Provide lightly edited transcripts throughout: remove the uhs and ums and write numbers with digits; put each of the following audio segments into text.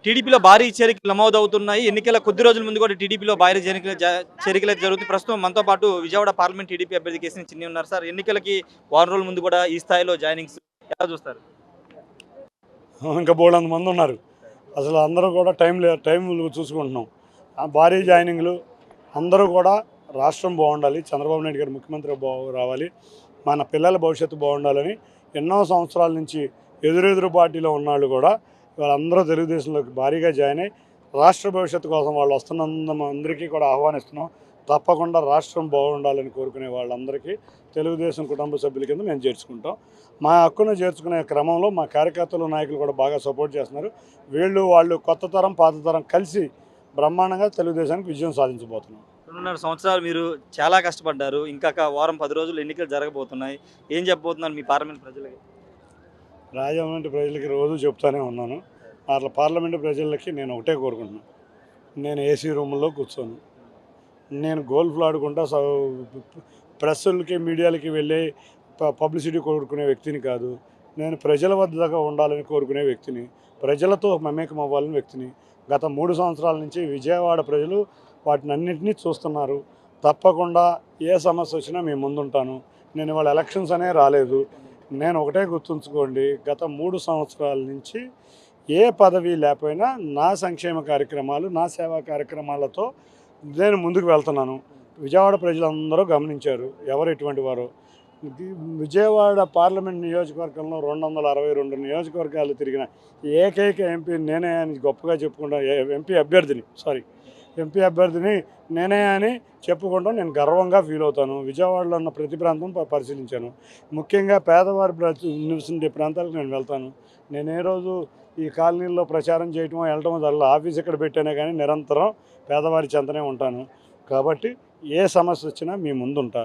టీడీపీలో భారీ చేరికలు నమోదవుతున్నాయి. ఎన్నికల కొద్ది రోజుల ముందు కూడా టీడీపీలో భారీ చేరికలు అయితే జరుగుతుంది. ప్రస్తుతం మనతో పాటు విజయవాడ పార్లమెంట్ టీడీపీ అభ్యర్థి కేసీఆర్ చిన్ని ఉన్నారు. సార్, ఎన్నికలకి వారం రోజుల ముందు కూడా ఈ స్థాయిలో జాయినింగ్స్ ఎలా చూస్తారు? ఇంకా బోల్డంత మంది ఉన్నారు. అసలు అందరూ కూడా టైం చూసుకుంటున్నాం. భారీ జాయినింగ్లు అందరూ కూడా రాష్ట్రం బాగుండాలి, చంద్రబాబు నాయుడు గారు ముఖ్యమంత్రి రావాలి, మన పిల్లల భవిష్యత్తు బాగుండాలని ఎన్నో సంవత్సరాల నుంచి ఎదురెదురు పార్టీలో ఉన్నవాళ్ళు కూడా వాళ్ళందరూ తెలుగుదేశంలోకి భారీగా జాయిన్ అయ్యి రాష్ట్ర భవిష్యత్తు కోసం వాళ్ళు వస్తున్నందు అందరికీ కూడా ఆహ్వానిస్తున్నాం. తప్పకుండా రాష్ట్రం బాగుండాలని కోరుకునే వాళ్ళందరికీ తెలుగుదేశం కుటుంబ సభ్యుల కింద మేము చేర్చుకుంటాం. మా హక్కును చేర్చుకునే క్రమంలో మా కార్యకర్తలు నాయకులు కూడా బాగా సపోర్ట్ చేస్తున్నారు. వాళ్ళు కొత్త తరం పాత తరం కలిసి బ్రహ్మాండంగా తెలుగుదేశానికి విజయం సాధించబోతున్నాం. 2.5 సంవత్సరాలు మీరు చాలా కష్టపడ్డారు. ఇంకా వారం 10 రోజులు ఎన్నికలు జరగబోతున్నాయి. ఏం చెప్పబోతున్నారు మీ పార్లమెంట్ ప్రజలకి? రాజమండ్రి ప్రజలకి రోజు చెప్తానే ఉన్నాను. అట్లా పార్లమెంటు ప్రజలకి నేను ఒకటే కోరుకుంటున్నాను. నేను ఏసీ రూముల్లో కూర్చోను, నేను గోల్ఫ్లు ఆడుకుంటా ప్రెస్సులకి మీడియాలకి వెళ్ళి పబ్లిసిటీ కోరుకునే వ్యక్తిని కాదు. నేను ప్రజల వద్దగా ఉండాలని కోరుకునే వ్యక్తిని, ప్రజలతో మమేకం అవ్వాలని వ్యక్తిని. గత 3 సంవత్సరాల నుంచి విజయవాడ ప్రజలు వాటిని అన్నింటినీ చూస్తున్నారు. తప్పకుండా ఏ సమస్య వచ్చినా మేము ముందుంటాను. నేను ఇవాళ ఎలక్షన్స్ అనే రాలేదు. నేను ఒకటే గుర్తుంచుకోండి, గత 3 సంవత్సరాల నుంచి ఏ పదవి లేకపోయినా నా సంక్షేమ కార్యక్రమాలు, నా సేవా కార్యక్రమాలతో నేను ముందుకు వెళ్తున్నాను. విజయవాడ ప్రజలందరూ గమనించారు ఎవరు ఎటువంటి వారో. విజయవాడ పార్లమెంట్ నియోజకవర్గంలో 262 నియోజకవర్గాలు తిరిగిన ఏకైక ఎంపీ నేనే అని గొప్పగా చెప్పుకుంటా. ఎంపీ అభ్యర్థిని నేనే అని చెప్పుకుంటాం. నేను గర్వంగా ఫీల్ అవుతాను. విజయవాడలో ఉన్న ప్రతి ప్రాంతం పరిశీలించాను. ముఖ్యంగా పేదవారి నివసించే ప్రాంతాలకు నేను వెళ్తాను. నేను ఏ రోజు ఈ కాలనీల్లో ప్రచారం చేయటమో వెళ్ళటమో జరగదు. ఆఫీస్ ఇక్కడ పెట్టానే కానీ నిరంతరం పేదవారి చెంతనే ఉంటాను. కాబట్టి ఏ సమస్య వచ్చినా మీ ముందుంటా.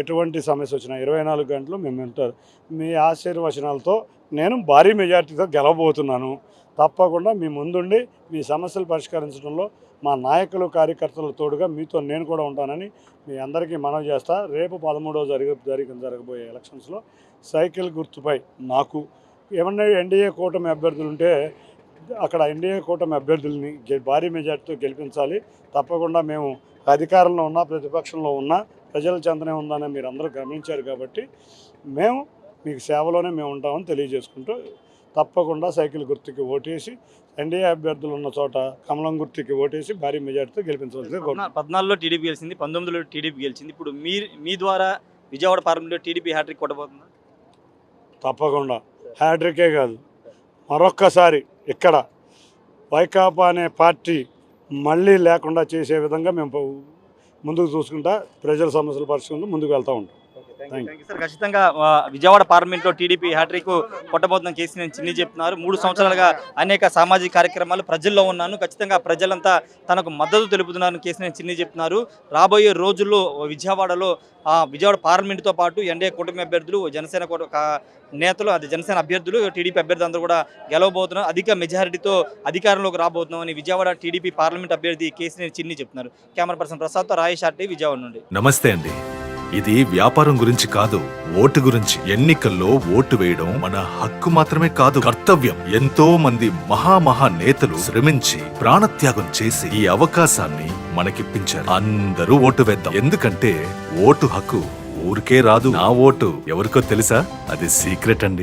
ఎటువంటి సమస్య వచ్చినా 24 గంటలు మేము ఉంటారు. మీ ఆశీర్వచనాలతో నేను భారీ మెజార్టీతో గెలవబోతున్నాను. తప్పకుండా మీ ముందుండి మీ సమస్యలు పరిష్కరించడంలో మా నాయకులు కార్యకర్తల తోడుగా మీతో నేను కూడా ఉంటానని మీ అందరికీ మనవి చేస్తా. రేపు 13వ జరగబోయే ఎలక్షన్స్లో సైకిల్ గుర్తుపై నాకు ఏమన్నా ఎన్డీఏ కూటమి అభ్యర్థులు ఉంటే అక్కడ ఎన్డీఏ కూటమి అభ్యర్థుల్ని భారీ మెజార్టీతో గెలిపించాలి. తప్పకుండా మేము అధికారంలో ఉన్నా ప్రతిపక్షంలో ఉన్నా ప్రజల చెంతనే ఉందని మీరు అందరూ గమనించారు. కాబట్టి మేము మీకు సేవలోనే మేము ఉంటామని తెలియజేసుకుంటూ తప్పకుండా సైకిల్ గుర్తుకి ఓటేసి ఎన్డీఏ అభ్యర్థులు ఉన్న చోట కమలం గుర్తుకి ఓటేసి భారీ మెజార్టీతో గెలిపించవలసింది. 14లో టీడీపీ గెలిచింది, 19లో టీడీపీ గెలిచింది. ఇప్పుడు మీ ద్వారా విజయవాడ పార్లమెంట్లో టీడీపీ హ్యాట్రిక్ కొట్టబోతుందా? తప్పకుండా హ్యాట్రికే కాదు, మరొక్కసారి ఇక్కడ వైకాపా అనే పార్టీ మళ్ళీ లేకుండా చేసే విధంగా మేము ముందుకు చూసుకుంటా ప్రజల సమస్యలు పరిష్కరించుకుంటూ ముందుకు వెళ్తూ ఉంటాం. సార్, ఖచ్చితంగా విజయవాడ పార్లమెంట్లో టీడీపీ హ్యాట్రిక్ కొట్టబోతున్న కేసీఆర్ చిన్ని చెప్తున్నారు. 3 సంవత్సరాలుగా అనేక సామాజిక కార్యక్రమాలు ప్రజల్లో ఉన్నాను, ఖచ్చితంగా ప్రజలంతా తనకు మద్దతు తెలుపుతున్నారని కేసీఆర్ చిన్ని చెప్తున్నారు. రాబోయే రోజుల్లో విజయవాడలో విజయవాడ పార్లమెంటుతో పాటు ఎన్డీఏ కూటమి అభ్యర్థులు, జనసేన నేతలు, జనసేన అభ్యర్థులు, టీడీపీ అభ్యర్థులు అందరూ కూడా గెలవబోతున్నారు. అధిక మెజారిటీతో అధికారంలోకి రాబోతున్నామని విజయవాడ టీడీపీ పార్లమెంట్ అభ్యర్థి కేసీఆర్ చిన్ని చెప్తున్నారు. Camera person ప్రసాద్తో Rayesh RT, Vijayawada నుండి. నమస్తే అండి. ఇది వ్యాపారం గురించి కాదు, ఓటు గురించి. ఎన్నికల్లో ఓటు వేయడం మన హక్కు మాత్రమే కాదు, కర్తవ్యం. ఎంతో మంది మహా నేతలు శ్రమించి ప్రాణత్యాగం చేసి ఈ అవకాశాన్ని మనకిప్పించారు. అందరూ ఓటు వేద్దాం. ఎందుకంటే ఓటు హక్కు ఊరికే రాదు. నా ఓటు ఎవరికో తెలుసా? అది సీక్రెట్ అండి.